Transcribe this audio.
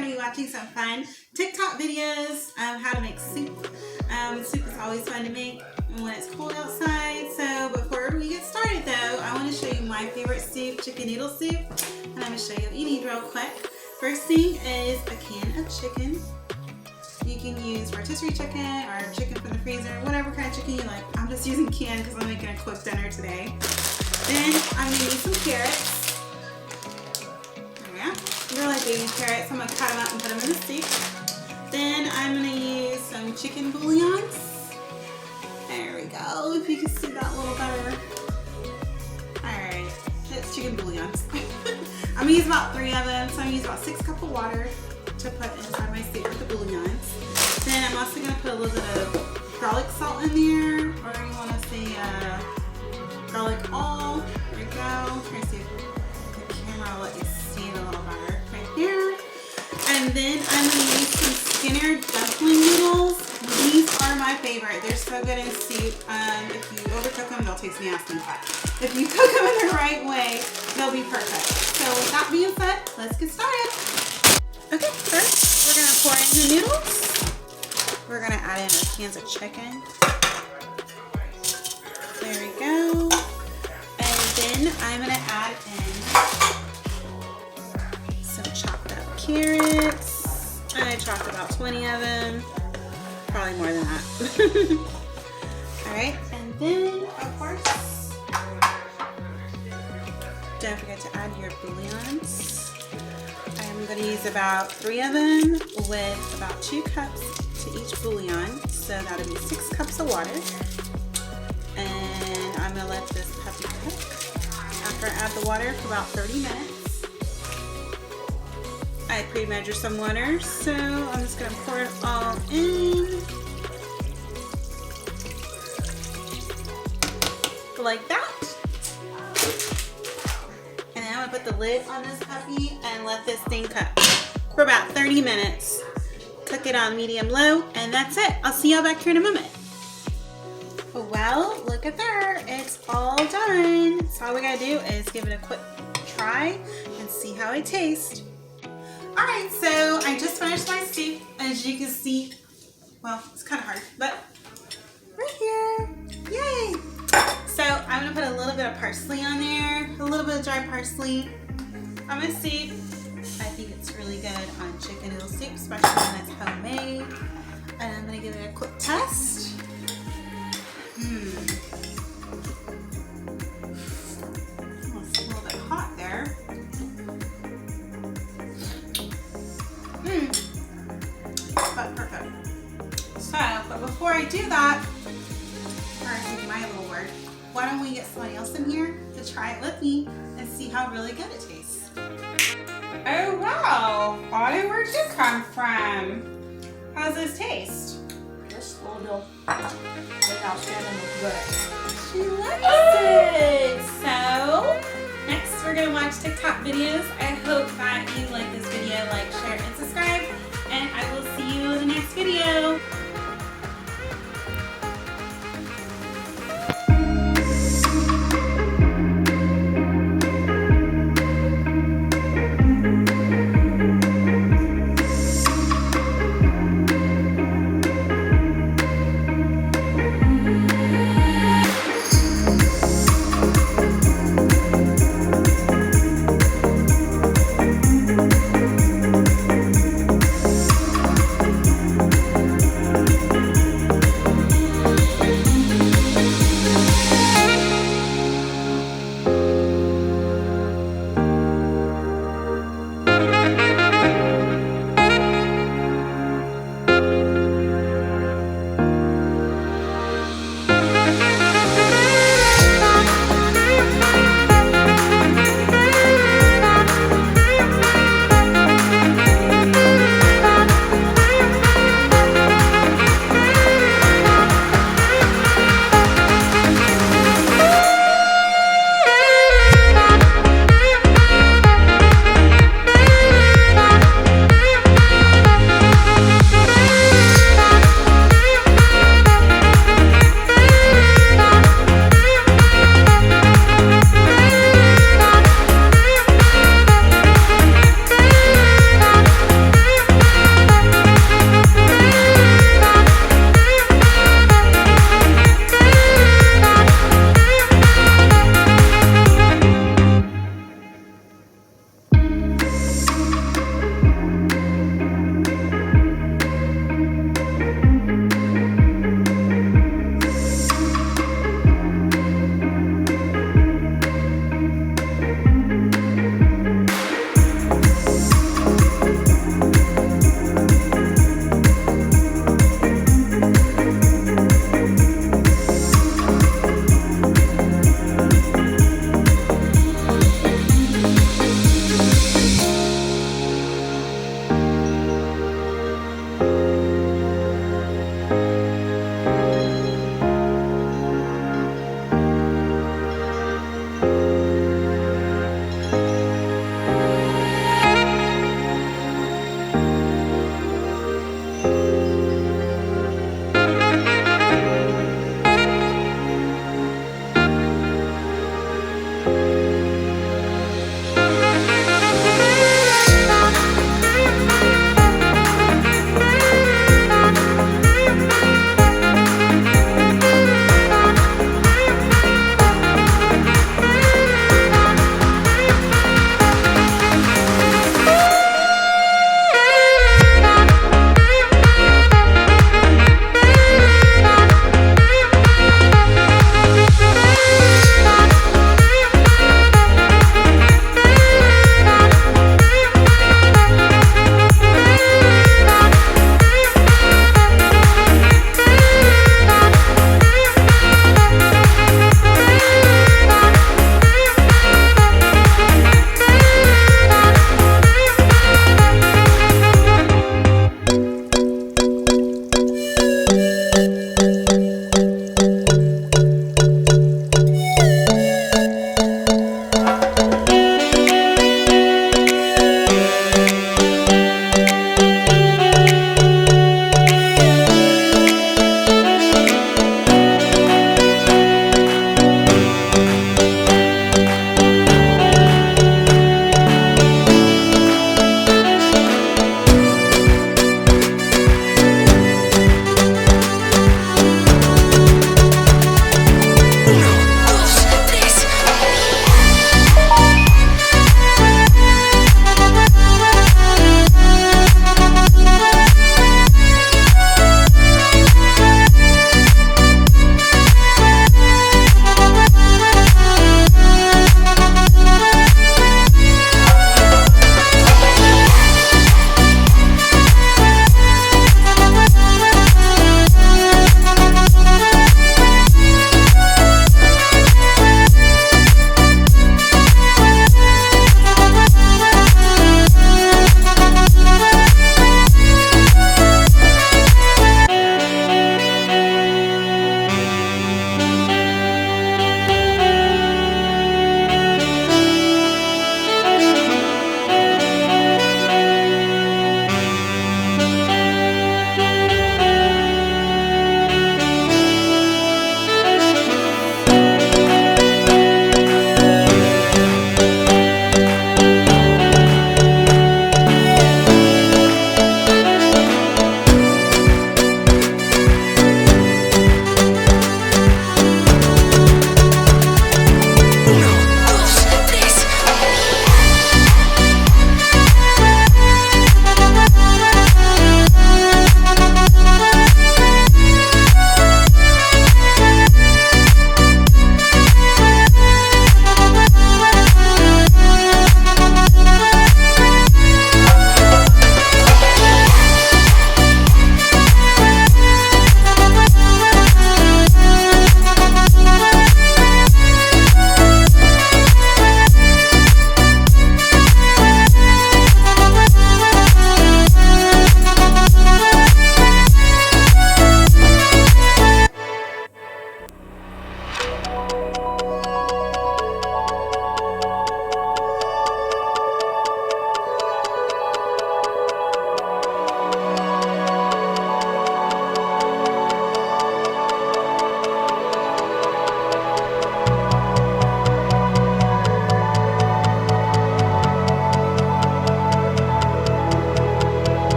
going to be watching some fun TikTok videos of how to make soup. Soup is always fun to make when it's cold outside. So before we get started though, I want to show you my favorite soup, chicken noodle soup. And I'm going to show you what you need real quick. First thing is a can of chicken. You can use rotisserie chicken or chicken from the freezer, whatever kind of chicken you like. I'm just using canned because I'm making a quick dinner today. Then I'm going to need some carrots. They're like baby carrots. I'm going to cut them up and put them in the soup. Then I'm going to use some chicken bouillons. There we go. If you can see that a little better. Alright, that's chicken bouillons. I'm going to use about 3 of them. So I'm going to use about 6 cups of water to put inside my soup with the bouillons. Then I'm also going to put a little bit of garlic salt in there. Or you want to say garlic all. There we go. Try to see if the camera will let you see it a little better. Right here. And then I'm going to use some Skinner dumpling noodles. These are my favorite. They're so good in soup. If you overcook them, they'll taste nasty. But if you cook them in the right way, they'll be perfect. So with that being said, let's get started. Okay, first we're going to pour in the noodles. We're going to add in our cans of chicken. There we go. And then I'm going to add in some chopped up carrots. I chopped about 20 of them. Probably more than that. Alright, and then of course, don't forget to add your bouillons. I'm going to use about 3 of them with about 2 cups to each bouillon. So that'll be 6 cups of water. And I'm going to let this puppy cook after I add the water for about 30 minutes. I pre-measure some water, so I'm just going to pour it all in. Like that. And then I'm going to put the lid on this puppy and let this thing cook for about 30 minutes. Cook it on medium-low, and that's it. I'll see y'all back here in a moment. Well, look at there. It's all done. So all we got to do is give it a quick try and see how it tastes. Alright, so I just finished my soup. As you can see, well, it's kind of hard, but right here. Yay! So I'm going to put a little bit of parsley on there, a little bit of dry parsley on my soup. I think it's really good on chicken noodle soup, especially when it's homemade. And I'm going to give it a quick test. Oh, it's a little bit hot there. But perfect. So, but before I do that, or I can do my little work, why don't we get somebody else in here to try it with me and see how really good it tastes. Oh wow! Ollie, where'd you come from? How's this taste? Just a little outstanding good. She likes it! So, next we're going to watch TikTok videos. I hope that you like this video, like, share, and subscribe. And I will see you in the next video.